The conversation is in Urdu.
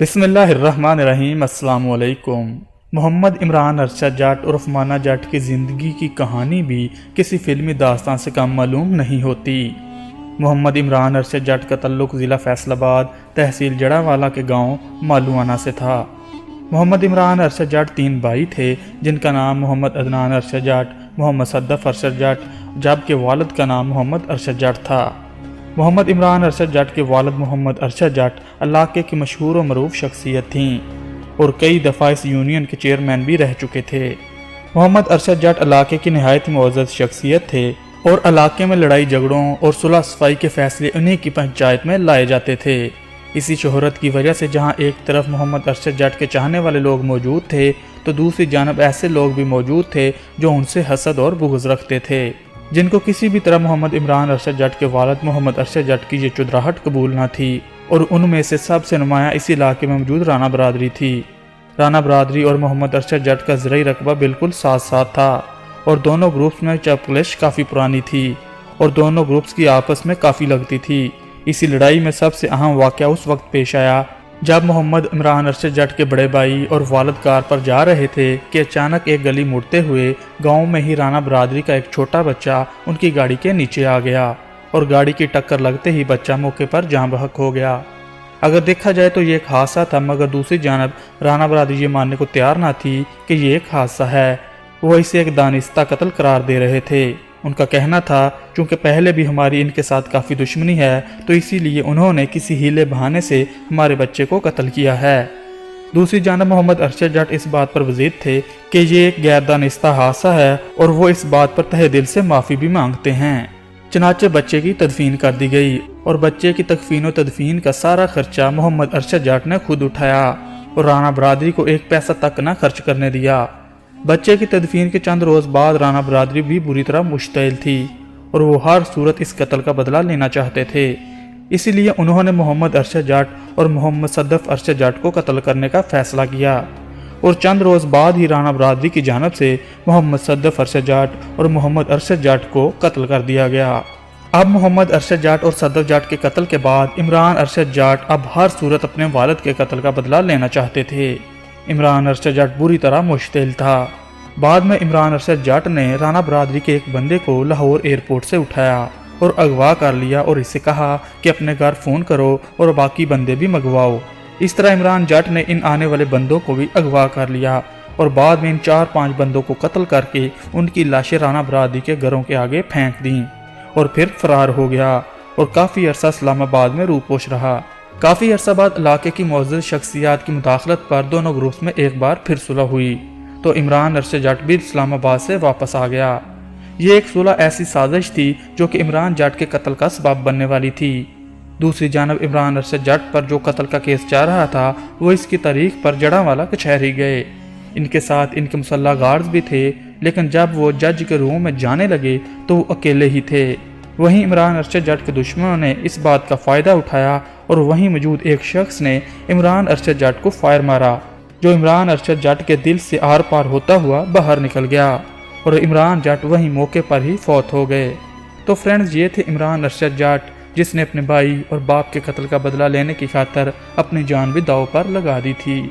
بسم اللہ الرحمن الرحیم۔ السلام علیکم۔ محمد عمران ارشد جٹ عرف مانا جٹ کی زندگی کی کہانی بھی کسی فلمی داستان سے کم معلوم نہیں ہوتی۔ محمد عمران ارشد جٹ کا تعلق ضلع فیصل آباد تحصیل جڑاوالا کے گاؤں مالوانہ سے تھا۔ محمد عمران ارشد جٹ 3 بھائی تھے، جن کا نام محمد عدنان ارشد جٹ، محمد صدف ارشد جٹ، جبکہ والد کا نام محمد ارشد جٹ تھا۔ محمد عمران ارشد جٹ کے والد محمد ارشد جٹ علاقے کی مشہور و معروف شخصیت تھیں اور کئی دفعہ اس یونین کے چیئرمین بھی رہ چکے تھے۔ محمد ارشد جٹ علاقے کی نہایت معزز شخصیت تھے اور علاقے میں لڑائی جھگڑوں اور صلح صفائی کے فیصلے انہی کی پنچایت میں لائے جاتے تھے۔ اسی شہرت کی وجہ سے جہاں ایک طرف محمد ارشد جٹ کے چاہنے والے لوگ موجود تھے تو دوسری جانب ایسے لوگ بھی موجود تھے جو ان سے حسد اور بغض رکھتے تھے، جن کو کسی بھی طرح محمد عمران ارشد جٹ کے والد محمد ارشد جٹ کی یہ چودراہٹ قبول نہ تھی، اور ان میں سے سب سے نمایاں اس علاقے میں موجود رانا برادری تھی۔ رانا برادری اور محمد ارشد جٹ کا زرعی رقبہ بالکل ساتھ ساتھ تھا اور دونوں گروپس میں چپکلش کافی پرانی تھی اور دونوں گروپس کی آپس میں کافی لگتی تھی۔ اسی لڑائی میں سب سے اہم واقعہ اس وقت پیش آیا جب محمد عمران ارشد جٹ کے بڑے بھائی اور والد کار پر جا رہے تھے کہ اچانک ایک گلی مڑتے ہوئے گاؤں میں ہی رانا برادری کا ایک چھوٹا بچہ ان کی گاڑی کے نیچے آ گیا اور گاڑی کی ٹکر لگتے ہی بچہ موقع پر جاں بحق ہو گیا۔ اگر دیکھا جائے تو یہ ایک حادثہ تھا، مگر دوسری جانب رانا برادری یہ ماننے کو تیار نہ تھی کہ یہ ایک حادثہ ہے، وہ اسے ایک دانستہ قتل قرار دے رہے تھے۔ ان کا کہنا تھا چونکہ پہلے بھی ہماری ان کے ساتھ کافی دشمنی ہے تو اسی لیے انہوں نے کسی ہیلے بہانے سے ہمارے بچے کو قتل کیا ہے۔ دوسری جانب محمد ارشد جٹ اس بات پر وزید تھے کہ یہ ایک غیر دانستہ حادثہ ہے اور وہ اس بات پر تہہ دل سے معافی بھی مانگتے ہیں۔ چنانچہ بچے کی تدفین کر دی گئی اور بچے کی تکفین و تدفین کا سارا خرچہ محمد ارشد جٹ نے خود اٹھایا اور رانا برادری کو 1 پیسہ تک نہ خرچ کرنے دیا۔ بچے کی تدفین کے چند روز بعد رانا برادری بھی بری طرح مشتعل تھی اور وہ ہر صورت اس قتل کا بدلہ لینا چاہتے تھے، اسی لیے انہوں نے محمد ارشد جٹ اور محمد صدف ارشد جٹ کو قتل کرنے کا فیصلہ کیا اور چند روز بعد ہی رانا برادری کی جانب سے محمد صدف ارشد جٹ اور محمد ارشد جٹ کو قتل کر دیا گیا۔ اب محمد ارشد جٹ اور صدف جٹ کے قتل کے بعد عمران ارشد جٹ اب ہر صورت اپنے والد کے قتل کا بدلہ لینا چاہتے تھے۔ عمران ارشد جٹ بری طرح مشتعل تھا۔ بعد میں عمران ارشد جٹ نے رانا برادری کے ایک بندے کو لاہور ایئرپورٹ سے اٹھایا اور اغوا کر لیا اور اسے کہا کہ اپنے گھر فون کرو اور باقی بندے بھی منگواؤ۔ اس طرح عمران جٹ نے ان آنے والے بندوں کو بھی اغوا کر لیا اور بعد میں ان 4-5 بندوں کو قتل کر کے ان کی لاشیں رانا برادری کے گھروں کے آگے پھینک دیں اور پھر فرار ہو گیا اور کافی عرصہ اسلام آباد میں روپوش رہا۔ کافی عرصہ بعد علاقے کی معزز شخصیات کی مداخلت پر دونوں گروپس میں ایک بار پھر صلح ہوئی تو عمران ارشد جٹ بھی اسلام آباد سے واپس آ گیا۔ یہ ایک صلح ایسی سازش تھی جو کہ عمران جٹ کے قتل کا سبب بننے والی تھی۔ دوسری جانب عمران ارشد جٹ پر جو قتل کا کیس چل رہا تھا وہ اس کی تاریخ پر جڑاوالا کچہری گئے۔ ان کے ساتھ ان کے مسلح گارڈز بھی تھے، لیکن جب وہ جج کے روم میں جانے لگے تو وہ اکیلے ہی تھے۔ وہیں عمران ارشد جٹ کے دشمنوں نے اس بات کا فائدہ اٹھایا اور وہیں موجود ایک شخص نے عمران ارشد جٹ کو فائر مارا جو عمران ارشد جٹ کے دل سے آر پار ہوتا ہوا باہر نکل گیا اور عمران جٹ وہیں موقع پر ہی فوت ہو گئے۔ تو فرینڈز، یہ تھے عمران ارشد جٹ جس نے اپنے بھائی اور باپ کے قتل کا بدلہ لینے کی خاطر اپنی جان بھی داؤ پر لگا دی تھی۔